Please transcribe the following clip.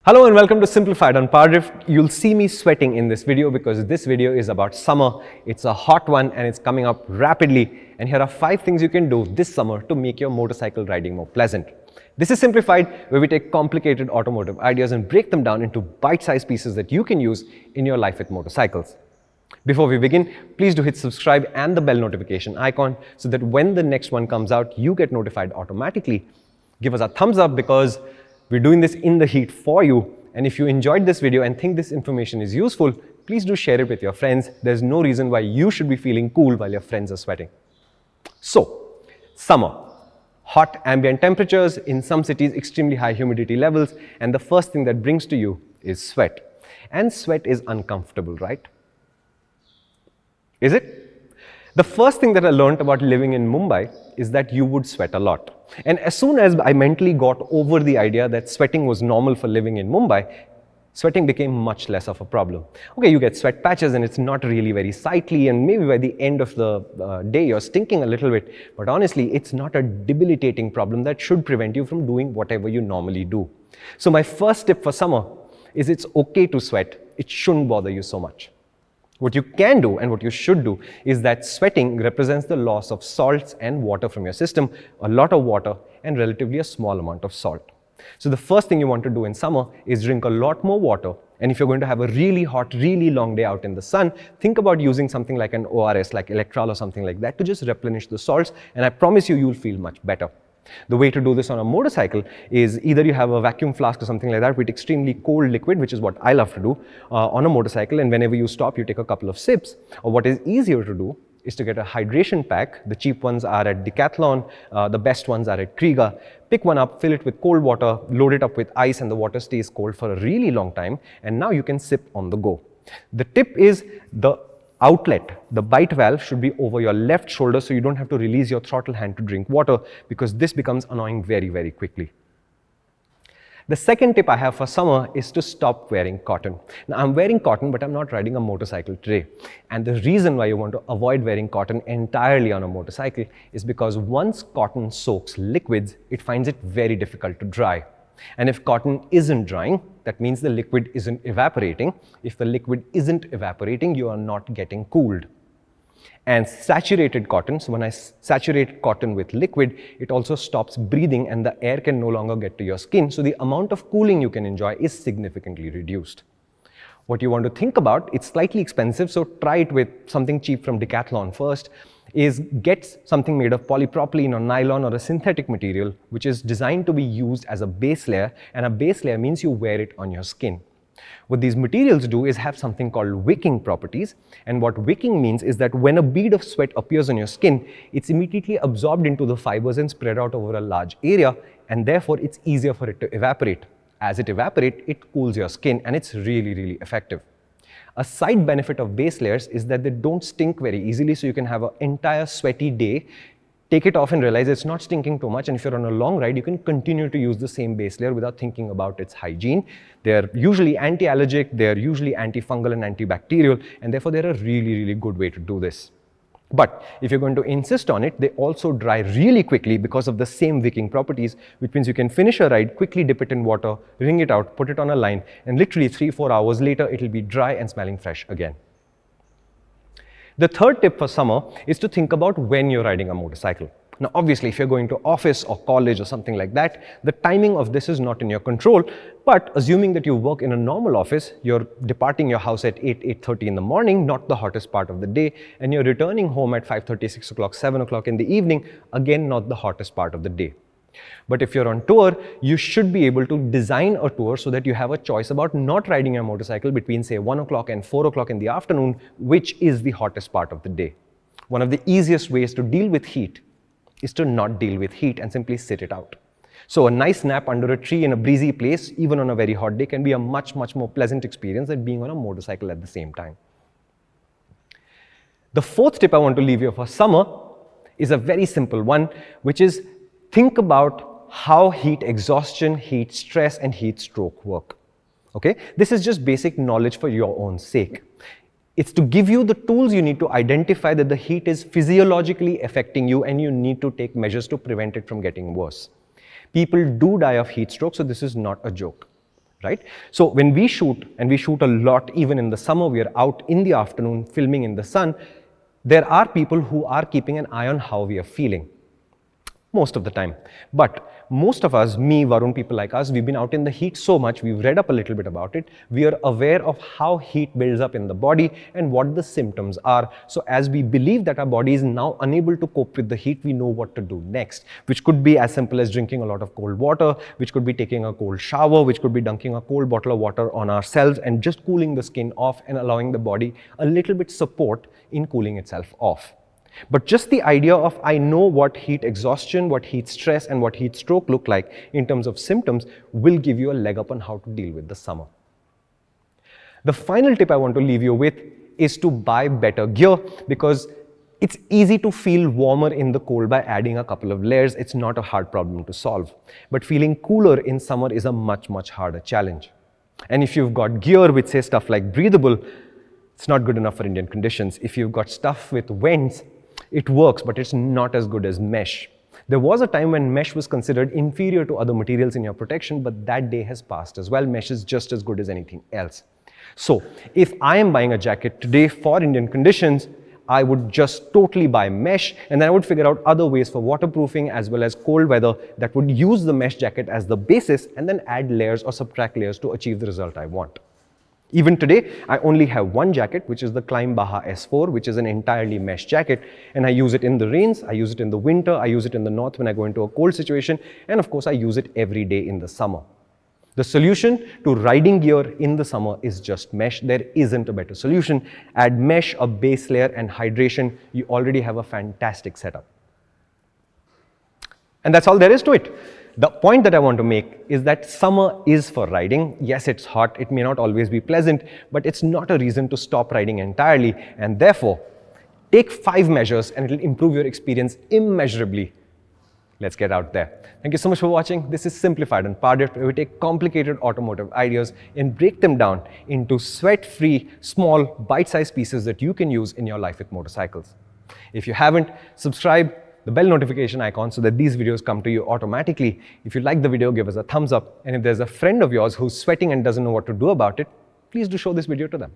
Hello and welcome to Simplified on PowerDrift. You'll see me sweating in this video because this video is about summer. It's a hot one and it's coming up rapidly. And here are 5 things you can do this summer to make your motorcycle riding more pleasant. This is Simplified, where we take complicated automotive ideas and break them down into bite-sized pieces that you can use in your life with motorcycles. Before we begin, please do hit subscribe and the bell notification icon so that when the next one comes out, you get notified automatically. Give us a thumbs up because we're doing this in the heat for you. And if you enjoyed this video and think this information is useful, please do share it with your friends. There's no reason why you should be feeling cool while your friends are sweating. So, summer. Hot ambient temperatures, in some cities extremely high humidity levels, and the first thing that brings to you is sweat. And sweat is uncomfortable, right? Is it? The first thing that I learned about living in Mumbai is that you would sweat a lot. And as soon as I mentally got over the idea that sweating was normal for living in Mumbai, sweating became much less of a problem. Okay, you get sweat patches and it's not really very sightly, and maybe by the end of the day you're stinking a little bit, but honestly, it's not a debilitating problem that should prevent you from doing whatever you normally do. So my first tip for summer is it's okay to sweat. It shouldn't bother you so much. What you can do and what you should do is that sweating represents the loss of salts and water from your system, a lot of water and relatively a small amount of salt. So the first thing you want to do in summer is drink a lot more water. And if you're going to have a really hot, really long day out in the sun, think about using something like an ORS, like Electrol or something like that, to just replenish the salts, and I promise you, you'll feel much better. The way to do this on a motorcycle is either you have a vacuum flask or something like that with extremely cold liquid, which is what I love to do on a motorcycle, and whenever you stop, you take a couple of sips. Or what is easier to do is to get a hydration pack. The cheap ones are at Decathlon, the best ones are at Kriega. Pick one up, fill it with cold water, load it up with ice, and the water stays cold for a really long time, and now you can sip on the go. The tip is the outlet, the bite valve, should be over your left shoulder so you don't have to release your throttle hand to drink water, because this becomes annoying very, very quickly. The second tip I have for summer is to stop wearing cotton. Now, I'm wearing cotton, but I'm not riding a motorcycle today. And the reason why you want to avoid wearing cotton entirely on a motorcycle is because once cotton soaks liquids, it finds it very difficult to dry. And if cotton isn't drying, that means the liquid isn't evaporating. If the liquid isn't evaporating, you are not getting cooled. And saturated cotton, so when I saturate cotton with liquid, it also stops breathing and the air can no longer get to your skin. So the amount of cooling you can enjoy is significantly reduced. What you want to think about, it's slightly expensive, so try it with something cheap from Decathlon first, is get something made of polypropylene or nylon or a synthetic material which is designed to be used as a base layer, and a base layer means you wear it on your skin. What these materials do is have something called wicking properties, and what wicking means is that when a bead of sweat appears on your skin, it's immediately absorbed into the fibers and spread out over a large area, and therefore it's easier for it to evaporate. As it evaporates, it cools your skin, and it's really, really effective. A side benefit of base layers is that they don't stink very easily, so you can have an entire sweaty day, take it off and realize it's not stinking too much, and if you're on a long ride, you can continue to use the same base layer without thinking about its hygiene. They're usually anti-allergic, they're usually antifungal and antibacterial, and therefore they're a really, really good way to do this. But if you're going to insist on it, they also dry really quickly because of the same wicking properties, which means you can finish a ride, quickly dip it in water, wring it out, put it on a line, and literally 3-4 hours later, it'll be dry and smelling fresh again. The third tip for summer is to think about when you're riding a motorcycle. Now, obviously, if you're going to office or college or something like that, the timing of this is not in your control. But assuming that you work in a normal office, you're departing your house at 8:30 in the morning, not the hottest part of the day, and you're returning home at 5:30, 6 o'clock, 7 o'clock in the evening, again, not the hottest part of the day. But if you're on tour, you should be able to design a tour so that you have a choice about not riding your motorcycle between, say, 1 o'clock and 4 o'clock in the afternoon, which is the hottest part of the day. One of the easiest ways to deal with heat is to not deal with heat and simply sit it out. So a nice nap under a tree in a breezy place, even on a very hot day, can be a much, much more pleasant experience than being on a motorcycle at the same time. The fourth tip I want to leave you for summer is a very simple one, which is think about how heat exhaustion, heat stress, and heat stroke work. Okay? This is just basic knowledge for your own sake. It's to give you the tools you need to identify that the heat is physiologically affecting you and you need to take measures to prevent it from getting worse. People do die of heat stroke, so this is not a joke. right? So when we shoot, and we shoot a lot even in the summer, we are out in the afternoon filming in the sun, there are people who are keeping an eye on how we are feeling. Most of the time. But most of us, me, Varun, people like us, we've been out in the heat so much, we've read up a little bit about it, we are aware of how heat builds up in the body and what the symptoms are. So as we believe that our body is now unable to cope with the heat, we know what to do next, which could be as simple as drinking a lot of cold water, which could be taking a cold shower, which could be dunking a cold bottle of water on ourselves and just cooling the skin off and allowing the body a little bit support in cooling itself off. But just the idea of I know what heat exhaustion, what heat stress, and what heat stroke look like in terms of symptoms will give you a leg up on how to deal with the summer. The final tip I want to leave you with is to buy better gear, because it's easy to feel warmer in the cold by adding a couple of layers. It's not a hard problem to solve. But feeling cooler in summer is a much, much harder challenge. And if you've got gear with, say, stuff like breathable, it's not good enough for Indian conditions. If you've got stuff with vents, it works, but it's not as good as mesh. There was a time when mesh was considered inferior to other materials in your protection, but that day has passed as well. Mesh is just as good as anything else. So if I am buying a jacket today for Indian conditions, I would just totally buy mesh, and then I would figure out other ways for waterproofing as well as cold weather that would use the mesh jacket as the basis and then add layers or subtract layers to achieve the result I want. Even today, I only have one jacket, which is the Climb Baha S4, which is an entirely mesh jacket. And I use it in the rains, I use it in the winter, I use it in the north when I go into a cold situation, and of course, I use it every day in the summer. The solution to riding gear in the summer is just mesh. There isn't a better solution. Add mesh, a base layer, and hydration. You already have a fantastic setup. And that's all there is to it. The point that I want to make is that summer is for riding. Yes, it's hot, it may not always be pleasant, but it's not a reason to stop riding entirely. And therefore, take 5 measures and it'll improve your experience immeasurably. Let's get out there. Thank you so much for watching. This is Simplified on PowerDrift, where we take complicated automotive ideas and break them down into sweat-free, small, bite-sized pieces that you can use in your life with motorcycles. If you haven't, subscribe, the bell notification icon, so that these videos come to you automatically. If you like the video, give us a thumbs up. And if there's a friend of yours who's sweating and doesn't know what to do about it, please do show this video to them.